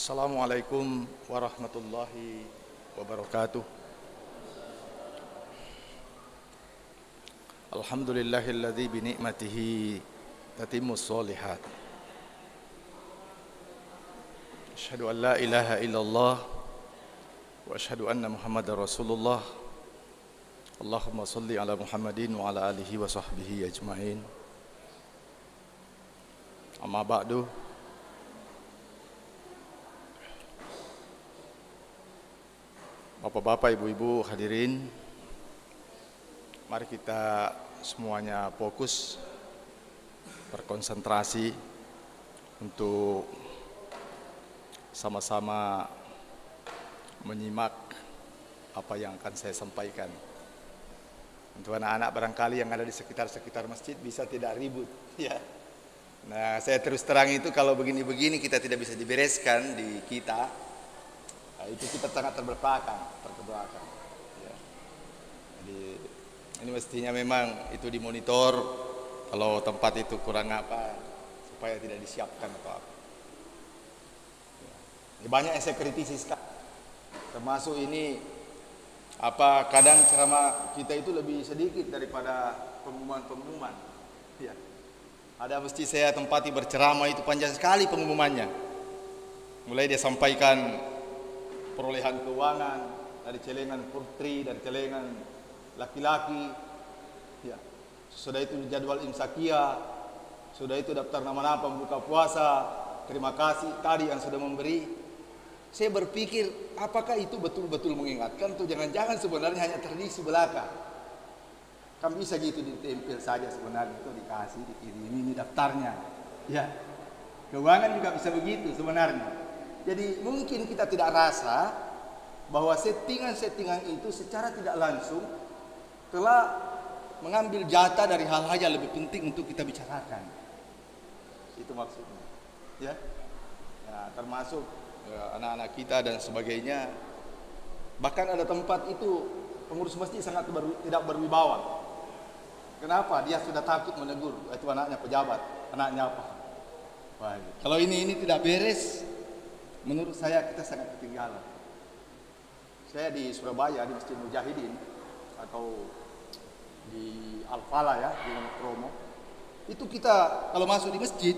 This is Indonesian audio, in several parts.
Assalamualaikum warahmatullahi wabarakatuh. Alhamdulillahilladzi bi ni'matihi tatimmus sholihat. Asyhadu an la ilaha illallah wa asyhadu anna Muhammadar Rasulullah. Allahumma shalli ala Muhammadin wa ala alihi wa sahbihi ajmain. Amma ba'du. Bapak-bapak, ibu-ibu hadirin, mari kita semuanya fokus, berkonsentrasi untuk sama-sama menyimak apa yang akan saya sampaikan. Untuk anak-anak barangkali yang ada di sekitar masjid bisa tidak ribut, ya. Nah, saya terus terang itu kalau begini-begini kita tidak bisa dibereskan di kita. Nah, itu kita sangat terbelakang. Ya. Jadi ini mestinya memang itu dimonitor kalau tempat itu kurang apa supaya tidak disiapkan atau apa. Ya. Ini banyak yang saya kritisi sekarang. Termasuk ini kadang ceramah kita itu lebih sedikit daripada pengumuman-pengumuman. Ya. Ada mesti saya tempati berceramah itu panjang sekali pengumumannya. Mulai dia sampaikan perolehan keuangan dari celengan putri, dari celengan laki-laki, ya. Sudah itu jadwal imsakia, sudah itu daftar nama-nama pembuka puasa, terima kasih tadi yang sudah memberi. Saya berpikir apakah itu betul-betul mengingatkan atau jangan-jangan sebenarnya hanya tradisi belaka. Kan bisa gitu ditempel saja sebenarnya, itu dikasih, dikirim ini daftarnya, ya. Keuangan juga bisa begitu sebenarnya. Jadi mungkin kita tidak rasa bahwa settingan-settingan itu secara tidak langsung telah mengambil jatah dari hal-hal yang lebih penting untuk kita bicarakan. Itu maksudnya, ya. Ya, termasuk anak-anak kita dan sebagainya. Bahkan ada tempat itu pengurus masjid sangat tidak berwibawa. Kenapa? Dia sudah takut menegur. Itu anaknya pejabat, anaknya apa? Wah, kalau ini tidak beres, menurut saya kita sangat ketinggalan. Saya di Surabaya di Masjid Mujahidin atau di Al-Falah ya di Promo. Itu kita kalau masuk di masjid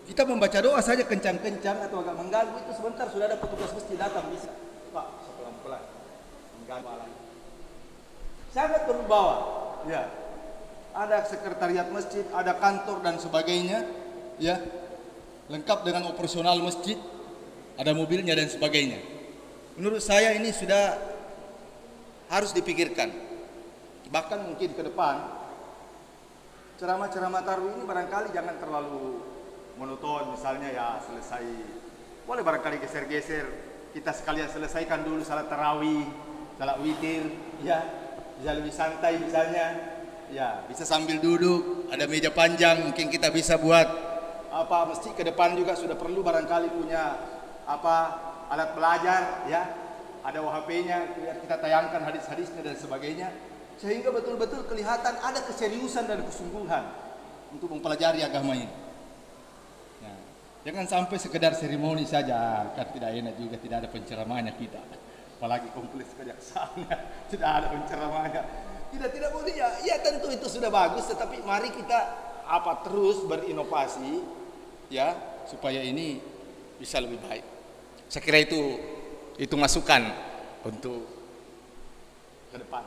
kita membaca doa saja kencang-kencang atau agak mengganggu itu sebentar sudah ada petugas masjid datang bisa. Pak, pelan-pelan. Mengganggu. Sangat berwibawa. Ya. Ada sekretariat masjid, ada kantor dan sebagainya, ya. Lengkap dengan operasional masjid, ada mobilnya dan sebagainya. Menurut saya ini sudah harus dipikirkan. Bahkan mungkin ke depan ceramah-ceramah tarawih ini barangkali jangan terlalu monoton, misalnya ya selesai boleh barangkali geser-geser, kita sekalian selesaikan dulu salat tarawih, salat witir, ya. Bisa lebih santai misalnya. Ya, bisa sambil duduk, ada meja panjang mungkin kita bisa buat mesti ke depan juga sudah perlu barangkali punya alat belajar, ya. Ada HP-nya, kita tayangkan hadis-hadisnya dan sebagainya, sehingga betul-betul kelihatan ada keseriusan dan kesungguhan untuk mempelajari agama ini. Ya. Jangan sampai sekedar seremoni saja, kan tidak enak juga, tidak ada penceramahnya kita. Apalagi kompleks kejaksaannya, tidak ada penceramahnya. Tidak boleh ya. Ya tentu itu sudah bagus, tetapi mari kita terus berinovasi, ya, supaya ini bisa lebih baik. Saya kira itu masukan untuk ke depan.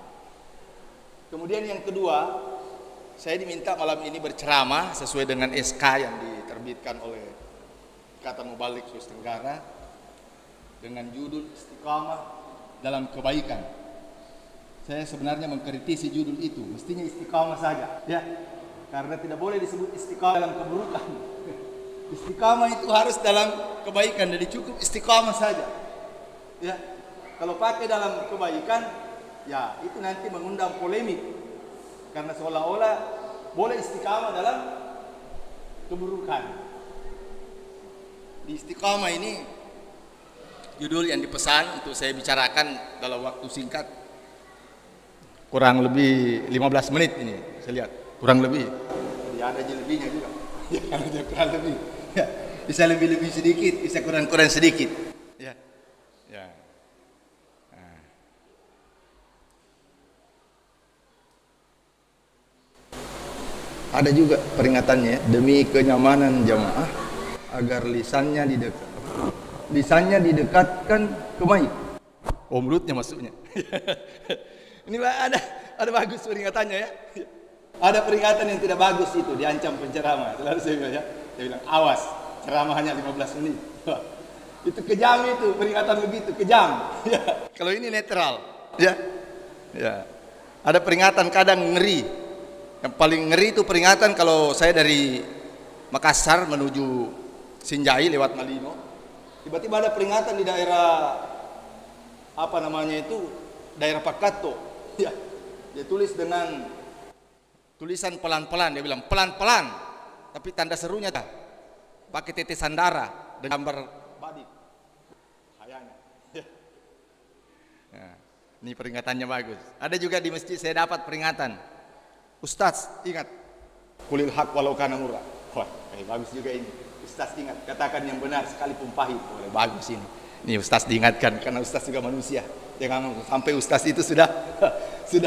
Kemudian yang kedua, saya diminta malam ini berceramah sesuai dengan SK yang diterbitkan oleh Ikatan Mubalik Sulawesi Tenggara dengan judul Istiqamah dalam Kebaikan. Saya sebenarnya mengkritisi judul itu, mestinya istiqamah saja, ya. Karena tidak boleh disebut istiqamah dalam keburukan. Istiqamah itu harus dalam kebaikan, jadi cukup istiqamah saja. Ya. Kalau pakai dalam kebaikan, ya itu nanti mengundang polemik. Karena seolah-olah boleh istiqamah dalam keburukan. Di istiqamah ini judul yang dipesan untuk saya bicarakan dalam waktu singkat. Kurang lebih 15 menit ini saya lihat, kurang lebih. Ya ada lebihnya juga. Ya, kurang lebih. Ya. Bisa lebih-lebih sedikit, bisa kurang-kurang sedikit. Ya. Ya. Nah. Ada juga peringatannya demi kenyamanan jamaah agar lisannya didekatkan ke mic. Oh, mulutnya maksudnya. Ini ada bagus peringatannya ya. Ada peringatan yang tidak bagus itu diancam penceramah. Selalu saya bilang ya, saya bilang awas, ceramah hanya 15 menit. Itu kejam itu peringatan begitu, kejam. Ya. Kalau ini netral, ya. Ya. Ada peringatan kadang ngeri. Yang paling ngeri itu peringatan kalau saya dari Makassar menuju Sinjai lewat Malino. Tiba-tiba ada peringatan di daerah apa namanya itu, daerah Pakato. Ya. Dia tulis dengan tulisan pelan-pelan, dia bilang pelan-pelan, tapi tanda serunya tak pakai tetes sandara dan gambar badik. Kayaknya. Nah, ini peringatannya bagus. Ada juga di masjid saya dapat peringatan. Ustaz, ingat, kulil haq walau kana murah. Wah, bagus juga ini. Ustaz ingat, katakan yang benar sekalipun pahit. Boleh, bagus ini. Ini Ustaz diingatkan karena Ustaz juga manusia. Jangan sampai Ustaz itu sudah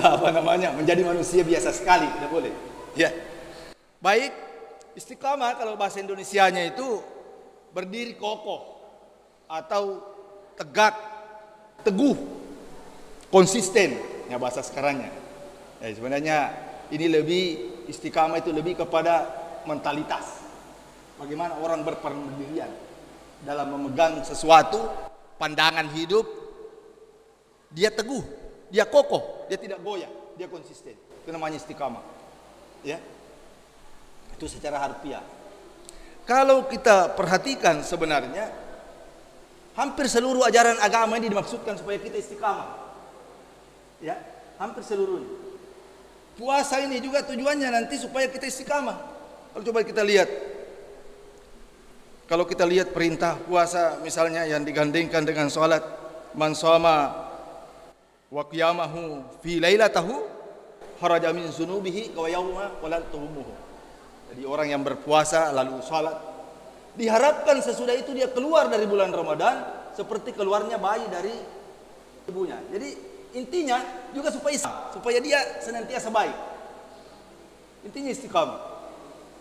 apa namanya menjadi manusia biasa sekali, tidak boleh. Ya. Baik, istiqamah kalau bahasa Indonesianya itu berdiri kokoh atau tegak, teguh, konsisten. Ya bahasa sekarangnya. Ya, sebenarnya ini lebih istiqamah itu lebih kepada mentalitas. Bagaimana orang berpendirian dalam memegang sesuatu, pandangan hidup, dia teguh, dia kokoh, dia tidak goyah, dia konsisten. Itu namanya istiqamah. Ya. Itu secara harfiah. Kalau kita perhatikan sebenarnya hampir seluruh ajaran agama ini dimaksudkan supaya kita istiqamah. Ya, hampir seluruhnya. Puasa ini juga tujuannya nanti supaya kita istiqamah. Kalau coba kita lihat, kalau kita lihat perintah puasa misalnya yang digandengkan dengan salat, man shoma wa qiyamahu fi lailatahu kharaja min zunubihi wa yawma walatumuhu. Jadi orang yang berpuasa lalu salat, diharapkan sesudah itu dia keluar dari bulan Ramadan seperti keluarnya bayi dari ibunya. Jadi intinya juga supaya dia senantiasa baik. Intinya istiqamah.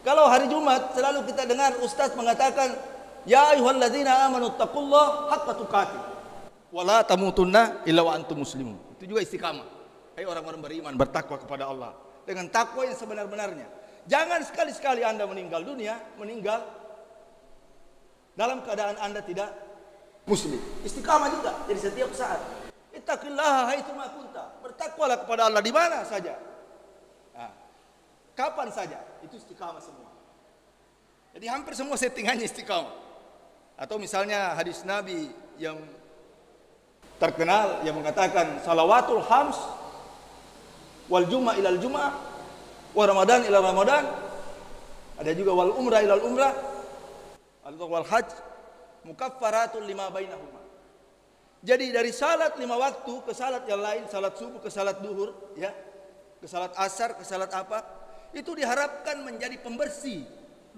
Kalau hari Jumat selalu kita dengar ustaz mengatakan, ya ayyuhalladzina amanu taqullaha haqqa tuqatih wa la tamutunna illa wa antum muslimun. Itu juga istiqamah. Hai orang-orang beriman, bertakwa kepada Allah dengan takwa yang sebenar-benarnya. Jangan sekali-sekali Anda meninggal dunia, meninggal dalam keadaan Anda tidak muslim. Istiqamah juga. Jadi setiap saat ittaqillaha haitsu ma kunta. Bertakwalah kepada Allah di mana saja. Nah, kapan saja. Itu istiqamah semua. Jadi hampir semua settingannya istiqamah. Atau misalnya hadis Nabi yang terkenal yang mengatakan salawatul khams wal jum'ah ilal jum'ah wa ramadan ila ramadan. Ada juga wal umrah ilal umrah atau wal hajj mukaffaratun lima bainahuma. Jadi dari salat 5 waktu ke salat yang lain, salat subuh ke salat duhur, ya, ke salat asar, ke salat apa, itu diharapkan menjadi pembersih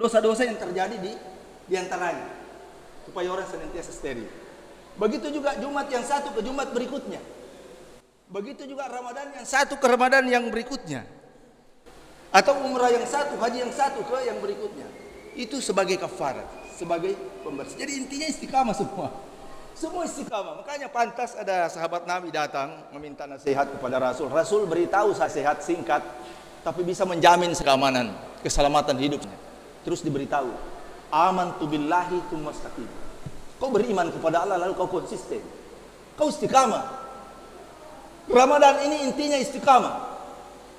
dosa-dosa yang terjadi di antaranya, supaya orang senantiasa steril. Begitu juga Jumat yang satu ke Jumat berikutnya. Begitu juga Ramadan yang satu ke Ramadan yang berikutnya. Atau umrah yang satu, haji yang satu ke yang berikutnya. Itu sebagai kafarat, sebagai pembersih. Jadi intinya istiqamah semua. Semua istiqamah. Makanya pantas ada sahabat Nabi datang meminta nasihat kepada Rasul. Rasul beritahu nasihat singkat, tapi bisa menjamin keamanan, keselamatan hidupnya. Terus diberitahu, amantu billahi tsumma istaqim. Kau beriman kepada Allah lalu kau konsisten. Kau istiqamah. Ramadan ini intinya istiqamah.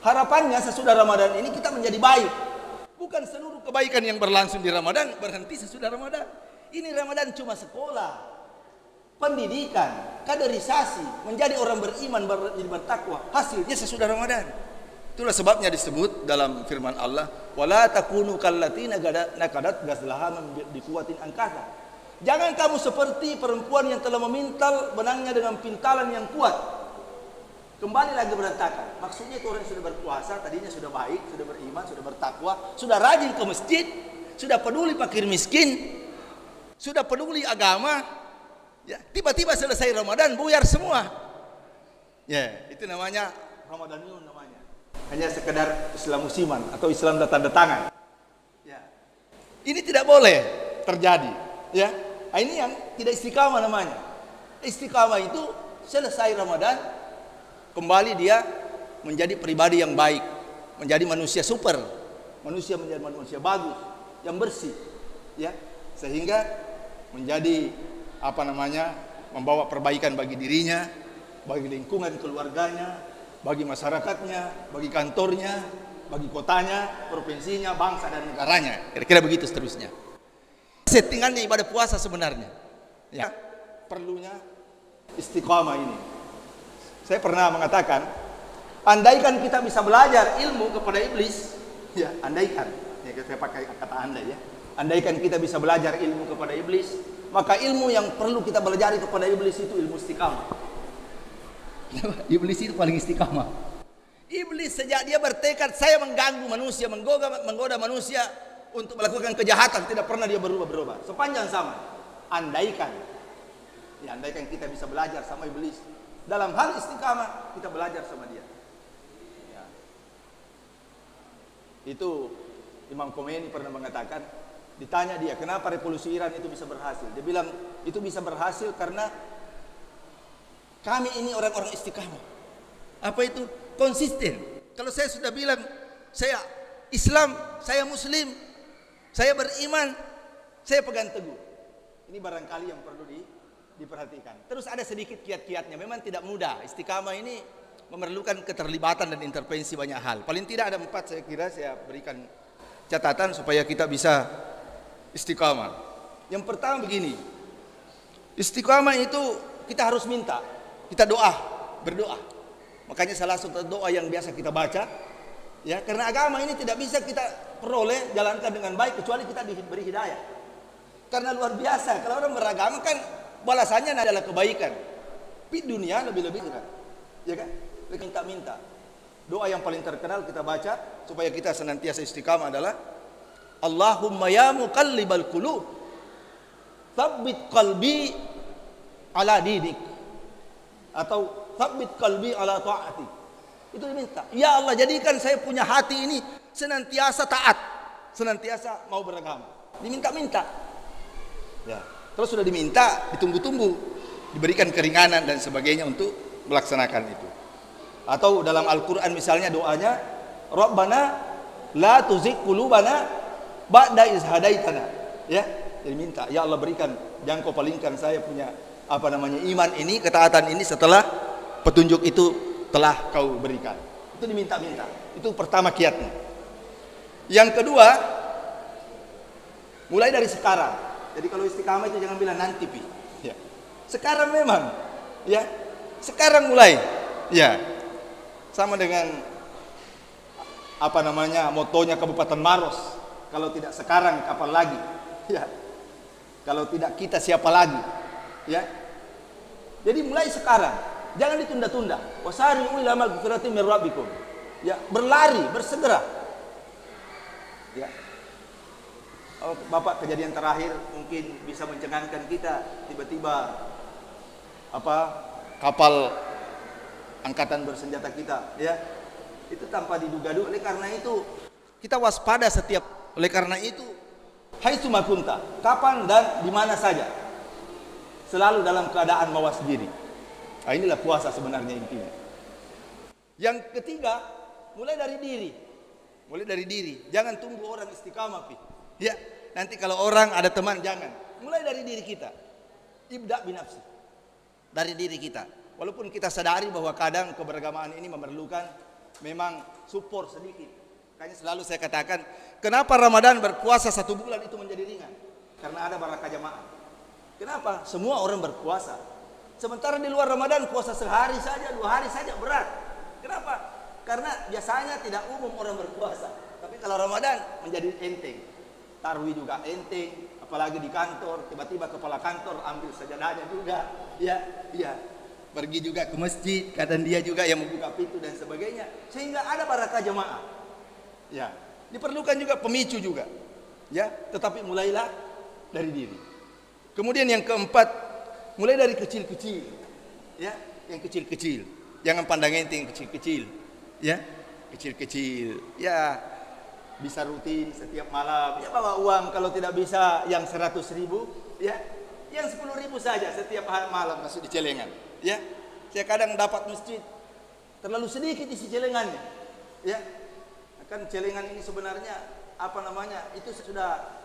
Harapannya sesudah Ramadan ini kita menjadi baik. Bukan seluruh kebaikan yang berlangsung di Ramadan berhenti sesudah Ramadan. Ini Ramadan cuma sekolah, pendidikan, kaderisasi, menjadi orang beriman, bertakwa. Hasilnya sesudah Ramadan. Itulah sebabnya disebut dalam firman Allah, wala takunu kallatina naqadat ghazlaha bi quwwatin ankatha. Jangan kamu seperti perempuan yang telah memintal benangnya dengan pintalan yang kuat. Kembali lagi berantakan. Maksudnya itu orang yang sudah berpuasa, tadinya sudah baik, sudah beriman, sudah bertakwa, sudah rajin ke masjid, sudah peduli fakir miskin, sudah peduli agama, ya, tiba-tiba selesai Ramadan buyar semua. Ya, itu namanya Ramadaniun namanya. Hanya sekedar Islam musiman atau Islam tanda tangan. Ya. Ini tidak boleh terjadi, ya. Nah, ini yang tidak istiqamah namanya. Istiqamah itu selesai Ramadan kembali dia menjadi pribadi yang baik, menjadi manusia super, manusia menjadi manusia bagus, yang bersih, ya, sehingga menjadi membawa perbaikan bagi dirinya, bagi lingkungan keluarganya, bagi masyarakatnya, bagi kantornya, bagi kotanya, provinsinya, bangsa dan negaranya. Kira-kira begitu seterusnya. Settingannya ibadah puasa sebenarnya, ya, perlunya istiqamah ini. Saya pernah mengatakan, andaikan kita bisa belajar ilmu kepada iblis, ya, andaikan, ya, saya pakai kata andai, ya, andaikan kita bisa belajar ilmu kepada iblis, maka ilmu yang perlu kita belajar kepada iblis itu ilmu istiqamah. Iblis itu paling istiqamah. Iblis sejak dia bertekad saya mengganggu manusia, menggoda manusia untuk melakukan kejahatan, tidak pernah dia berubah sepanjang zaman. Andaikan, ya, andaikan kita bisa belajar sama iblis dalam hal istiqamah, kita belajar sama dia. Ya. Itu Imam Khomeini pernah mengatakan, ditanya dia kenapa revolusi Iran itu bisa berhasil, dia bilang itu bisa berhasil karena kami ini orang-orang istiqamah. Apa itu? Konsisten. Kalau saya sudah bilang saya Islam, saya Muslim, saya beriman, saya pegang teguh. Ini barangkali yang perlu diperhatikan. Terus ada sedikit kiat-kiatnya. Memang tidak mudah. Istiqamah ini memerlukan keterlibatan dan intervensi banyak hal. Paling tidak ada 4 saya kira saya berikan catatan supaya kita bisa istiqamah. Yang pertama begini. Istiqamah itu kita harus minta. Kita berdoa. Makanya salah satu doa yang biasa kita baca, ya, karena agama ini tidak bisa kita peroleh, jalankan dengan baik kecuali kita diberi hidayah. Karena luar biasa, kalau orang beragama kan balasannya adalah kebaikan. Di dunia lebih-lebih kan. Ya kan? Minta-minta. Doa yang paling terkenal kita baca supaya kita senantiasa istiqamah adalah Allahumma ya muqallibal qulub, tsabbit qalbi ala dinik. Atau tsabbit qalbi ala ta'ati. Itu diminta. Ya Allah, jadikan saya punya hati ini senantiasa taat, senantiasa mau beragama. Diminta-minta. Ya, terus sudah diminta, ditunggu-tunggu, diberikan keringanan dan sebagainya untuk melaksanakan itu. Atau dalam Al-Qur'an misalnya doanya, Rabbana la tuzigh qulubana ba'da iz hadaitana. Ya, jadi minta, ya Allah berikan, jangan kau palingkan saya punya iman ini, ketaatan ini setelah petunjuk itu telah kau berikan. Itu diminta-minta. Itu pertama kiatnya. Yang kedua, mulai dari sekarang. Jadi kalau istiqamah itu jangan bilang nanti, Pi. Ya. Sekarang memang, ya. Sekarang mulai. Ya. Sama dengan motonya Kabupaten Maros. Kalau tidak sekarang kapan lagi? Ya. Kalau tidak kita siapa lagi? Ya. Jadi mulai sekarang, jangan ditunda-tunda. Wasari'u ila magfiratin min rabbikum. Ya, berlari, bersegera. Ya. Oh, Bapak, kejadian terakhir mungkin bisa mencengangkan kita, tiba-tiba kapal angkatan bersenjata kita, ya. Itu tanpa diduga-duga. Oleh karena itu, kita waspada setiap. Oleh karena itu, haitsu ma kunta, kapan dan di mana saja, selalu dalam keadaan mawas diri. Nah, inilah puasa sebenarnya intinya. Yang ketiga, mulai dari diri. Mulai dari diri. Jangan tunggu orang istiqamah, Pi. Ya, nanti kalau orang ada teman jangan. Mulai dari diri kita. Ibda binafsi. Dari diri kita. Walaupun kita sadari bahwa kadang keberagamaan ini memerlukan memang support sedikit. Makanya selalu saya katakan, kenapa Ramadan berpuasa 1 bulan itu menjadi ringan? Karena ada barakah jamaah. Kenapa? Semua orang berpuasa. Sementara di luar Ramadan puasa sehari saja, 2 hari saja berat. Kenapa? Karena biasanya tidak umum orang berpuasa. Tapi kalau Ramadan menjadi enteng. Tarwih juga enteng, apalagi di kantor, tiba-tiba kepala kantor ambil sajadahnya juga. Ya. Pergi juga ke masjid, kadang dia juga yang membuka pintu dan sebagainya. Sehingga ada barakah jamaah. Ya, diperlukan juga pemicu juga. Ya, tetapi mulailah dari diri. Kemudian yang keempat, mulai dari kecil-kecil, ya, yang kecil-kecil, jangan pandang enteng kecil-kecil, ya, kecil-kecil, ya, bisa rutin setiap malam, ya bawa uang, kalau tidak bisa yang 100.000, ya, yang 10.000 saja setiap malam masuk di celengan, ya. Saya kadang dapat masjid terlalu sedikit isi celengannya, ya, kan celengan ini sebenarnya apa namanya, itu sudah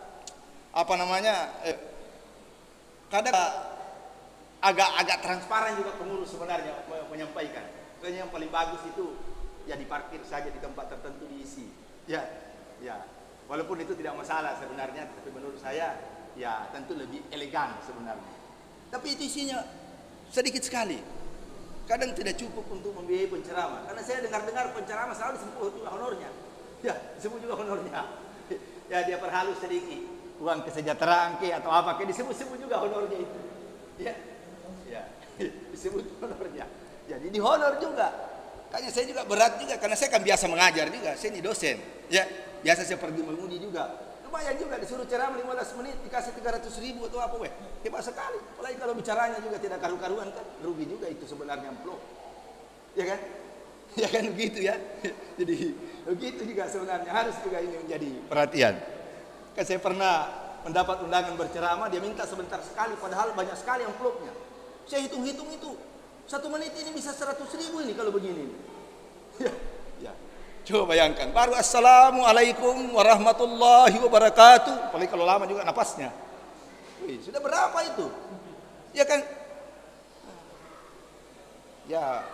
apa namanya, kadang agak transparan juga pengurus sebenarnya menyampaikan. Kayaknya yang paling bagus itu ya diparkir saja di tempat tertentu diisi. Ya, ya. Walaupun itu tidak masalah sebenarnya, tapi menurut saya ya tentu lebih elegan sebenarnya. Tapi itu isinya sedikit sekali. Kadang tidak cukup untuk membiayai penceramah. Karena saya dengar-dengar penceramah selalu disebut juga honornya. Ya, disebut juga honornya. Ya dia perhalus sedikit. Uang kesejahteraan ke atau apa ke disebut-sebut juga honornya itu. Ya. Ya, disebut honornya. Jadi di honor juga. Kayaknya saya juga berat juga karena saya kan biasa mengajar juga. Saya ini dosen. Ya, biasa saya pergi mengundi juga. Lumayan juga disuruh ceramah 15 menit dikasih 300.000 atau apa weh. Hebat sekali. Apalagi kalau bicaranya juga tidak karu-karuan kan, rugi juga itu sebenarnya amplop. Ya kan? Ya kan begitu ya. Jadi begitu juga sebenarnya harus juga ini menjadi perhatian. Kan saya pernah mendapat undangan berceramah, dia minta sebentar sekali, padahal banyak sekali amplopnya. Saya hitung-hitung itu, 1 menit ini bisa 100.000 ini kalau begini. Ya, ya. Coba bayangkan, baru assalamualaikum warahmatullahi wabarakatuh. Apalagi kalau lama juga napasnya. Wih, sudah berapa itu? Ya kan? Ya,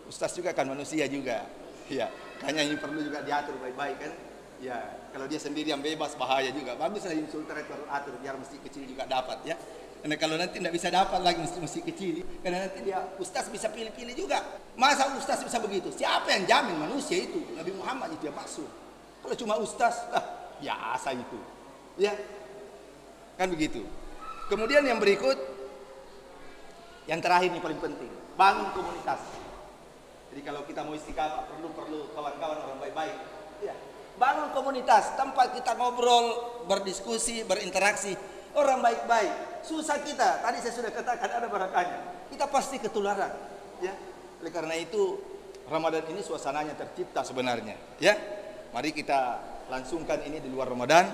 ustaz juga kan manusia juga. Ya, hanya ini perlu juga diatur baik-baik kan. Ya, kalau dia sendiri yang bebas bahaya juga. Baguslah insulter itu atur biar mesti kecil juga dapat ya. Karena kalau nanti tidak bisa dapat lagi mesti kecil. Karena nanti dia ustaz bisa pilih-pilih juga. Masa ustaz bisa begitu? Siapa yang jamin manusia itu? Nabi Muhammad itu yang maksud. Kalau cuma ustaz, biasa itu. Ya. Kan begitu. Kemudian yang berikut, yang terakhir ini paling penting, bangun komunitas. Jadi kalau kita mau istiqamah perlu kawan-kawan orang baik-baik. Ya. Bangun komunitas, tempat kita ngobrol, berdiskusi, berinteraksi, orang baik-baik. Susah kita, tadi saya sudah katakan ada barakahnya. Kita pasti ketularan, ya. Oleh karena itu Ramadan ini suasananya tercipta sebenarnya, ya. Mari kita langsungkan ini di luar Ramadan.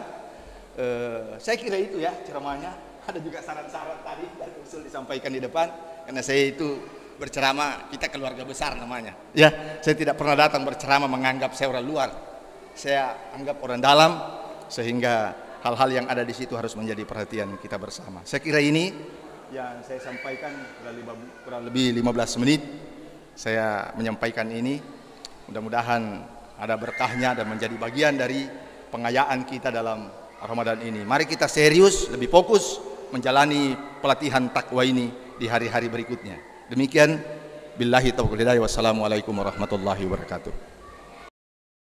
Saya kira itu ya ceramahnya. Ada juga saran-saran tadi dan usul disampaikan di depan. Karena saya itu berceramah, kita keluarga besar namanya. Ya, saya tidak pernah datang berceramah menganggap saya orang luar. Saya anggap orang dalam, sehingga hal-hal yang ada di situ harus menjadi perhatian kita bersama. Saya kira ini yang saya sampaikan kurang lebih 15 menit. Saya menyampaikan ini, mudah-mudahan ada berkahnya dan menjadi bagian dari pengayaan kita dalam Ramadan ini. Mari kita serius, lebih fokus menjalani pelatihan takwa ini di hari-hari berikutnya. Demikian, billahi taufiq wal hidayah. Wassalamualaikum warahmatullahi wabarakatuh.